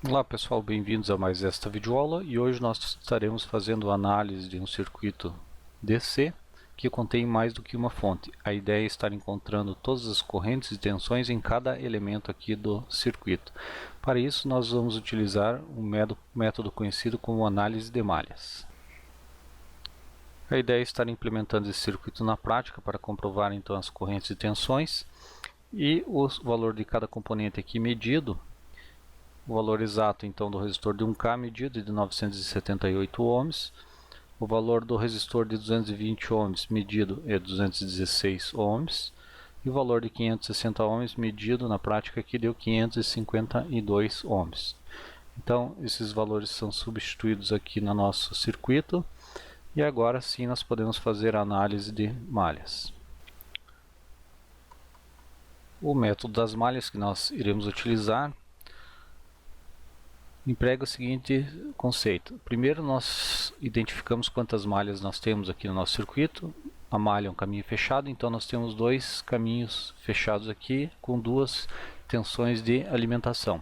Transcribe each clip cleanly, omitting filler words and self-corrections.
Olá pessoal, bem-vindos a mais esta videoaula e hoje nós estaremos fazendo análise de um circuito DC que contém mais do que uma fonte. A ideia é estar encontrando todas as correntes e tensões em cada elemento aqui do circuito. Para isso nós vamos utilizar um método conhecido como análise de malhas. A ideia é estar implementando esse circuito na prática para comprovar então as correntes e tensões e o valor de cada componente aqui medido. O valor exato então do resistor de 1K medido de 978 ohms. O valor do resistor de 220 ohms medido é 216 ohms. E o valor de 560 ohms medido na prática aqui deu 552 ohms. Então esses valores são substituídos aqui no nosso circuito. E agora sim nós podemos fazer a análise de malhas. O método das malhas que nós iremos utilizar emprega o seguinte conceito. Primeiro nós identificamos quantas malhas nós temos aqui no nosso circuito. A malha é um caminho fechado, então nós temos dois caminhos fechados aqui com duas tensões de alimentação.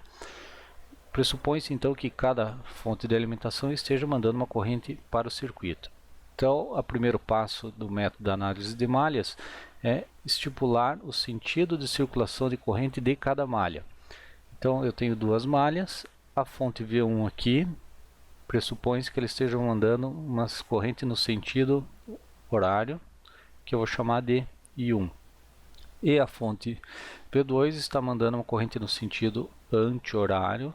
Pressupõe-se então que cada fonte de alimentação esteja mandando uma corrente para o circuito. Então, o primeiro passo do método da análise de malhas é estipular o sentido de circulação de corrente de cada malha. Então, eu tenho duas malhas. A fonte V1 aqui, pressupõe-se que eles estejam mandando uma corrente no sentido horário, que eu vou chamar de I1. E a fonte V2 está mandando uma corrente no sentido anti-horário,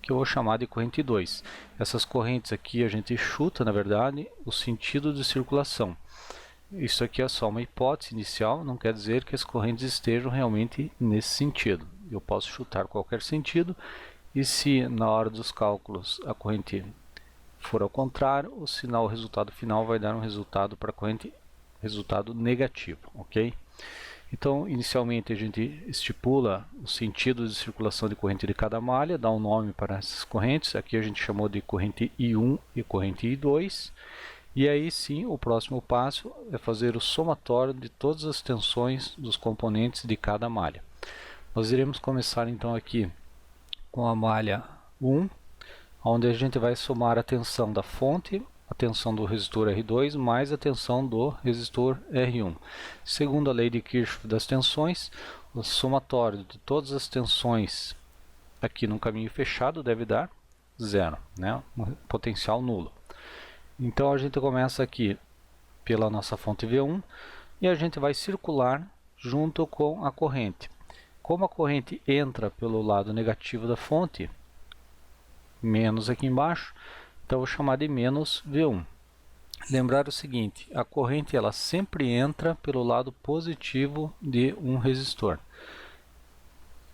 que eu vou chamar de corrente 2. Essas correntes aqui a gente chuta, na verdade, o sentido de circulação. Isso aqui é só uma hipótese inicial, não quer dizer que as correntes estejam realmente nesse sentido. Eu posso chutar qualquer sentido. E se na hora dos cálculos a corrente for ao contrário, o resultado final vai dar um resultado para a corrente, resultado negativo, ok? Então, inicialmente a gente estipula o sentido de circulação de corrente de cada malha, dá um nome para essas correntes. Aqui a gente chamou de corrente I1 e corrente I2. E aí sim, o próximo passo é fazer o somatório de todas as tensões dos componentes de cada malha. Nós iremos começar então aqui com a malha 1, onde a gente vai somar a tensão da fonte, a tensão do resistor R2, mais a tensão do resistor R1. Segundo a lei de Kirchhoff das tensões, o somatório de todas as tensões aqui no caminho fechado deve dar zero, né? Um potencial nulo. Então a gente começa aqui pela nossa fonte V1 e a gente vai circular junto com a corrente. Como a corrente entra pelo lado negativo da fonte, menos aqui embaixo, então eu vou chamar de menos V1. Lembrar o seguinte, a corrente ela sempre entra pelo lado positivo de um resistor.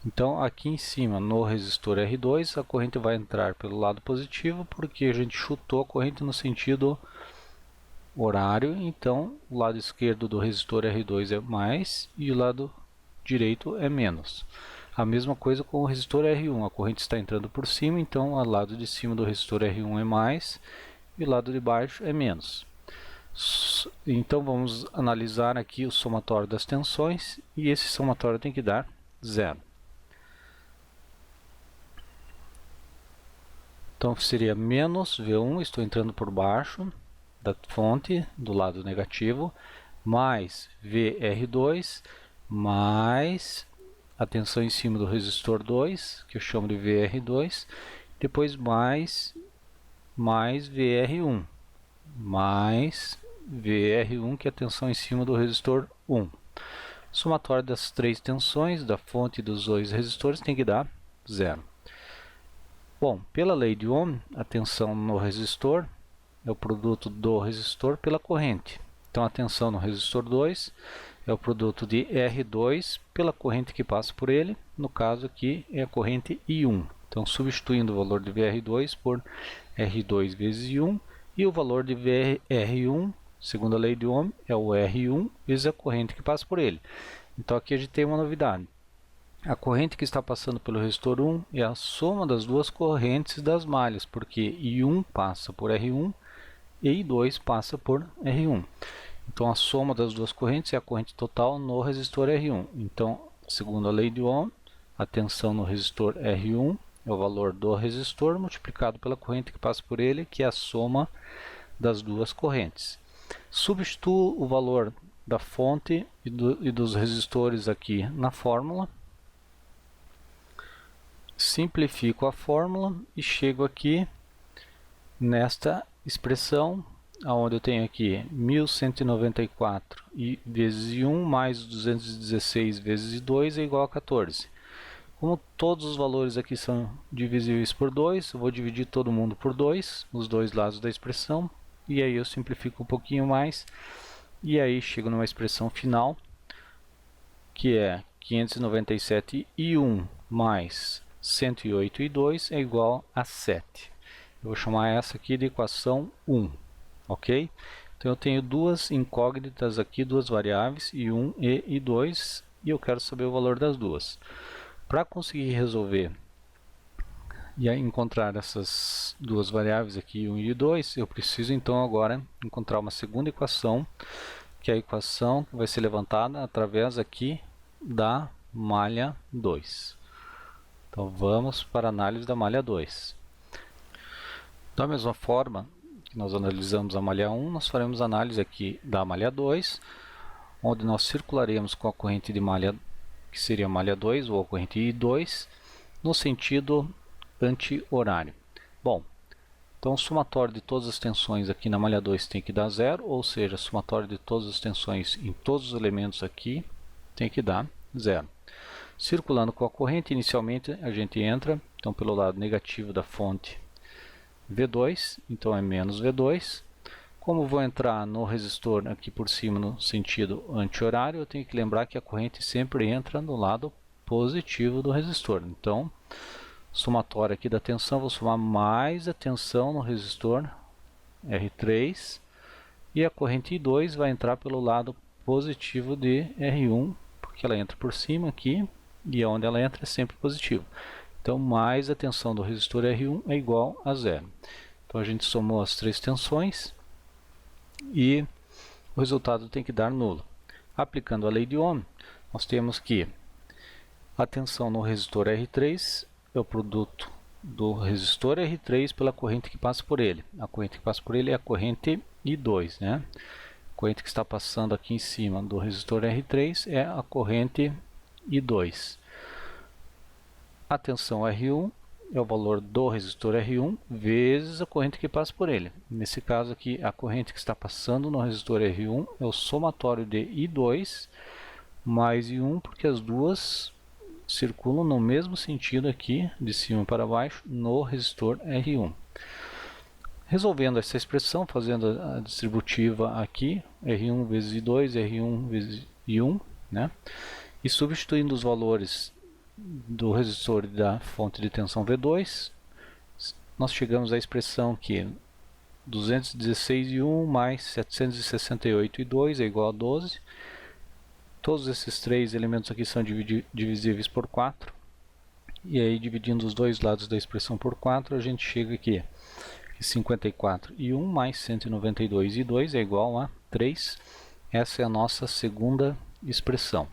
Então aqui em cima, no resistor R2, a corrente vai entrar pelo lado positivo, porque a gente chutou a corrente no sentido horário, então o lado esquerdo do resistor R2 é mais e o lado direito é menos. A mesma coisa com o resistor R1, a corrente está entrando por cima, então o lado de cima do resistor R1 é mais e o lado de baixo é menos. Então vamos analisar aqui o somatório das tensões e esse somatório tem que dar zero. Então seria menos V1, estou entrando por baixo da fonte, do lado negativo, mais VR2, mais a tensão em cima do resistor 2, que eu chamo de VR2, depois mais VR1, mais VR1, que é a tensão em cima do resistor 1. Somatório das três tensões, da fonte e dos dois resistores, tem que dar zero. Bom, pela lei de Ohm, a tensão no resistor é o produto do resistor pela corrente. Então a tensão no resistor 2 é o produto de R2 pela corrente que passa por ele, no caso aqui é a corrente I1. Então substituindo o valor de VR2 por R2 vezes I1 e o valor de VR1, segundo a lei de Ohm, é o R1 vezes a corrente que passa por ele. Então aqui a gente tem uma novidade. A corrente que está passando pelo resistor 1 é a soma das duas correntes das malhas, porque I1 passa por R1 e I2 passa por R1. Então a soma das duas correntes é a corrente total no resistor R1. Então, segundo a lei de Ohm, a tensão no resistor R1 é o valor do resistor multiplicado pela corrente que passa por ele, que é a soma das duas correntes. Substituo o valor da fonte e dos resistores aqui na fórmula. Simplifico a fórmula e chego aqui nesta expressão, onde eu tenho aqui 1194 vezes 1 mais 216 vezes 2 é igual a 14. Como todos os valores aqui são divisíveis por 2, eu vou dividir todo mundo por 2, os dois lados da expressão, e aí eu simplifico um pouquinho mais, e aí chego numa expressão final, que é 597 e 1 mais 108 e 2 é igual a 7. Eu vou chamar essa aqui de equação 1, ok? Então eu tenho duas incógnitas aqui, duas variáveis, I1 e I2, e eu quero saber o valor das duas. Para conseguir resolver e encontrar essas duas variáveis aqui, I1 e I2, eu preciso então agora encontrar uma segunda equação, que é a equação que vai ser levantada através aqui da malha 2. Então vamos para a análise da malha 2. Da mesma forma que nós analisamos a malha 1, nós faremos análise aqui da malha 2, onde nós circularemos com a corrente de malha, que seria a malha 2, ou a corrente I2, no sentido anti-horário. Bom, então o somatório de todas as tensões aqui na malha 2 tem que dar 0, ou seja, o somatório de todas as tensões em todos os elementos aqui tem que dar 0. Circulando com a corrente, inicialmente a gente entra, então pelo lado negativo da fonte V2, então é menos V2. Como vou entrar no resistor aqui por cima no sentido anti-horário, eu tenho que lembrar que a corrente sempre entra no lado positivo do resistor. Então, somatório aqui da tensão, vou somar mais a tensão no resistor R3, e a corrente I2 vai entrar pelo lado positivo de R1, porque ela entra por cima aqui, e onde ela entra é sempre positivo. Então, mais a tensão do resistor R1 é igual a 0. Então, a gente somou as três tensões e o resultado tem que dar nulo. Aplicando a lei de Ohm, nós temos que a tensão no resistor R3 é o produto do resistor R3 pela corrente que passa por ele. A corrente que passa por ele é a corrente I2, né? A corrente que está passando aqui em cima do resistor R3 é a corrente I2. A tensão R1 é o valor do resistor R1 vezes a corrente que passa por ele. Nesse caso aqui, a corrente que está passando no resistor R1 é o somatório de I2 mais I1, porque as duas circulam no mesmo sentido aqui, de cima para baixo, no resistor R1. Resolvendo essa expressão, fazendo a distributiva aqui, R1 vezes I2, R1 vezes I1, né? E substituindo os valores do resistor e da fonte de tensão V2, nós chegamos à expressão que 216,1 mais 768,2 é igual a 12. Todos esses três elementos aqui são divisíveis por 4. E aí, dividindo os dois lados da expressão por 4, a gente chega aqui que 54,1 mais 192,2 é igual a 3. Essa é a nossa segunda expressão.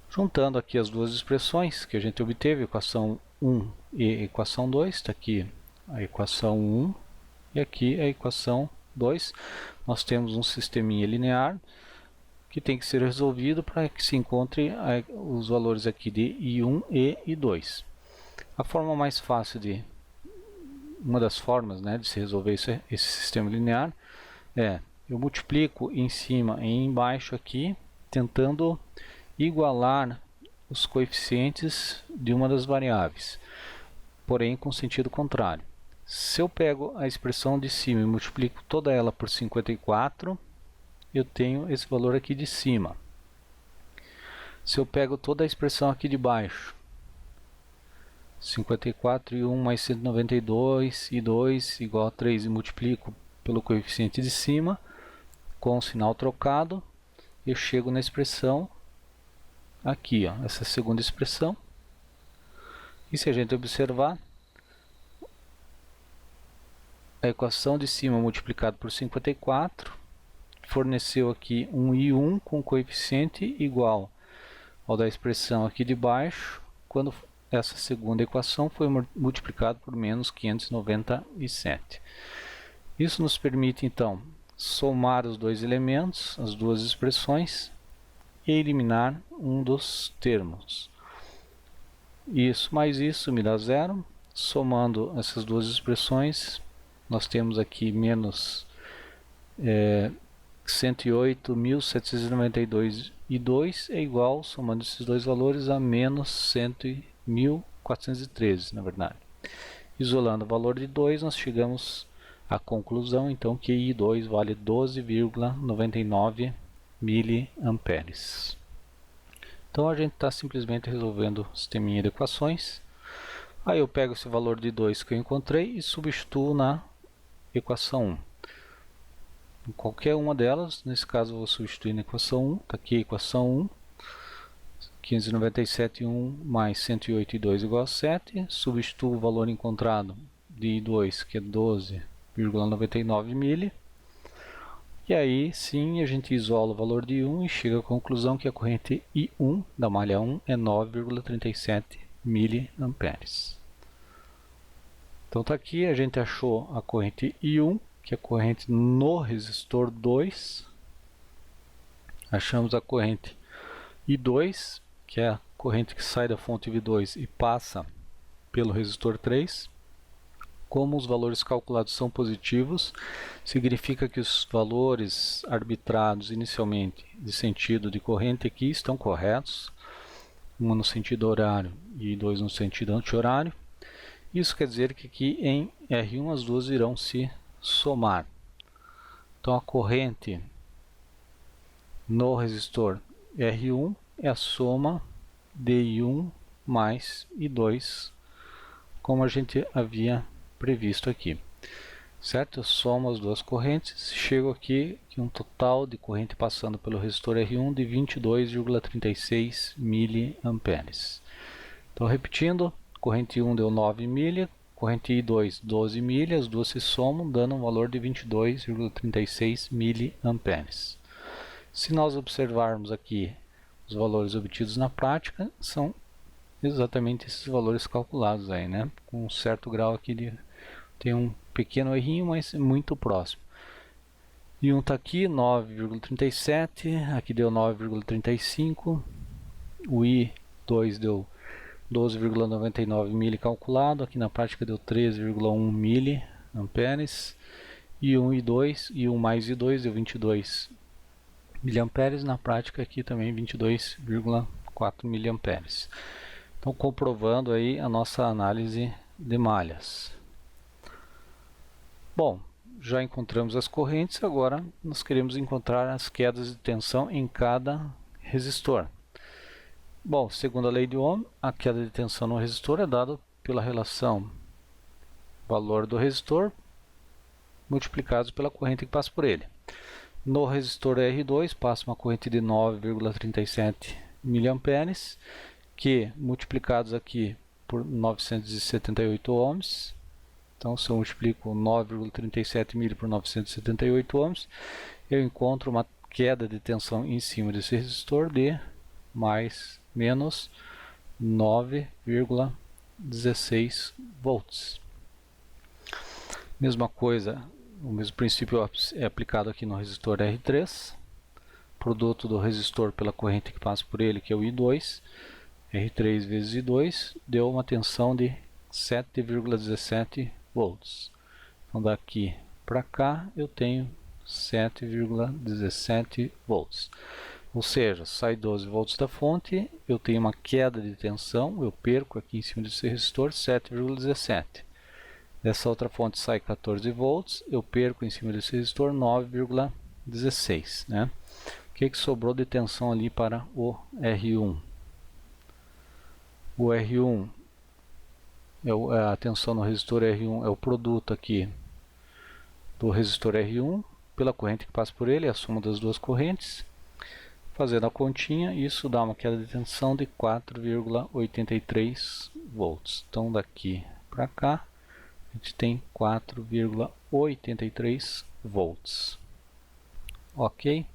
Juntando aqui as duas expressões que a gente obteve, equação 1 e equação 2, está aqui a equação 1 e aqui a equação 2, nós temos um sisteminha linear que tem que ser resolvido para que se encontre os valores aqui de I1 e I2. A forma mais fácil uma das formas, né, de se resolver esse sistema linear é, eu multiplico em cima e embaixo aqui, tentando igualar os coeficientes de uma das variáveis, porém com sentido contrário. Se eu pego a expressão de cima e multiplico toda ela por 54, eu tenho esse valor aqui de cima. Se eu pego toda a expressão aqui de baixo, 54 e 1 mais 192 e 2 igual a 3, e multiplico pelo coeficiente de cima, com o sinal trocado, eu chego na expressão aqui, ó, essa segunda expressão. E se a gente observar, a equação de cima multiplicado por 54 forneceu aqui um I1 com coeficiente igual ao da expressão aqui de baixo, quando essa segunda equação foi multiplicado por menos 597. Isso nos permite, então, somar os dois elementos, as duas expressões, e eliminar um dos termos. Isso mais isso me dá zero. Somando essas duas expressões, nós temos aqui menos 108.792 é igual, somando esses dois valores, a menos 100.413, na verdade. Isolando o valor de 2, nós chegamos à conclusão, então, que I2 vale 12,99 miliamperes. Então, a gente está simplesmente resolvendo o sisteminha de equações. Aí eu pego esse valor de 2 que eu encontrei e substituo na equação 1. Em qualquer uma delas, nesse caso eu vou substituir na equação 1, está aqui a equação 1, 597,1 mais 108,2 igual a 7, substituo o valor encontrado de I2, que é 12,99 mili, e aí sim a gente isola o valor de 1 e chega à conclusão que a corrente I1 da malha 1 é 9,37 miliamperes. Então está aqui, a gente achou a corrente I1, que é a corrente no resistor 2. Achamos a corrente I2, que é a corrente que sai da fonte V2 e passa pelo resistor 3. Como os valores calculados são positivos, significa que os valores arbitrados inicialmente de sentido de corrente aqui estão corretos, uma no sentido horário e dois no sentido anti-horário. Isso quer dizer que aqui em R1 as duas irão se somar. Então a corrente no resistor R1 é a soma de I1 mais I2, como a gente havia previsto aqui. Certo? Eu somo as duas correntes, chego aqui que um total de corrente passando pelo resistor R1 de 22,36 miliamperes. Então repetindo, corrente 1 deu 9 milha, corrente I2 12 milha, as duas se somam dando um valor de 22,36 miliamperes. Se nós observarmos aqui os valores obtidos na prática, são exatamente esses valores calculados aí, né? Com um certo grau aqui de... tem um pequeno errinho, mas muito próximo. E um está aqui, 9,37, aqui deu 9,35, o I2 deu 12,99 mili calculado, aqui na prática deu 13,1 miliamperes, e 1 e 2, e 1 mais I2 deu 22 miliamperes, na prática aqui também 22,4 miliamperes. Então comprovando aí a nossa análise de malhas. Bom, já encontramos as correntes, agora nós queremos encontrar as quedas de tensão em cada resistor. Bom, segundo a lei de Ohm, a queda de tensão no resistor é dada pela relação valor do resistor multiplicados pela corrente que passa por ele. No resistor R2 passa uma corrente de 9,37 miliamperes, que multiplicados aqui por 978 ohms, então se eu multiplico 9,37 mili por 978 ohms, eu encontro uma queda de tensão em cima desse resistor de menos 9,16 volts. Mesma coisa, o mesmo princípio é aplicado aqui no resistor R3, produto do resistor pela corrente que passa por ele, que é o I2, R3 vezes I2, deu uma tensão de 7,17 volts. Então daqui para cá eu tenho 7,17 volts. Ou seja, sai 12 volts da fonte, eu tenho uma queda de tensão, eu perco aqui em cima desse resistor 7,17. Dessa outra fonte sai 14 volts, eu perco em cima desse resistor 9,16. Né? O que sobrou de tensão ali para o R1? O R1, a tensão no resistor R1 é o produto aqui do resistor R1 pela corrente que passa por ele, é a soma das duas correntes. Fazendo a continha, isso dá uma queda de tensão de 4,83 volts. Então daqui para cá, a gente tem 4,83 volts. Ok?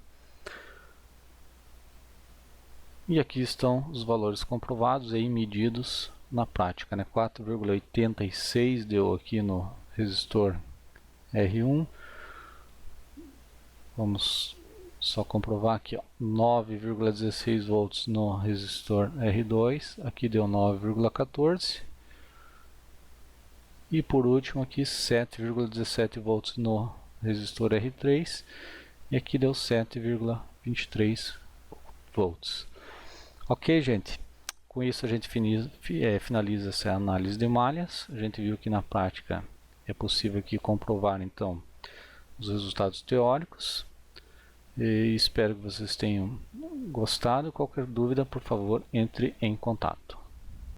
E aqui estão os valores comprovados e medidos na prática, né? 4,86 deu aqui no resistor R1. Vamos só comprovar aqui, 9,16 volts no resistor R2, aqui deu 9,14. E por último aqui 7,17 volts no resistor R3 e aqui deu 7,23 volts. Ok, gente? Com isso a gente finaliza essa análise de malhas. A gente viu que na prática é possível aqui comprovar então os resultados teóricos. E espero que vocês tenham gostado. Qualquer dúvida, por favor, entre em contato.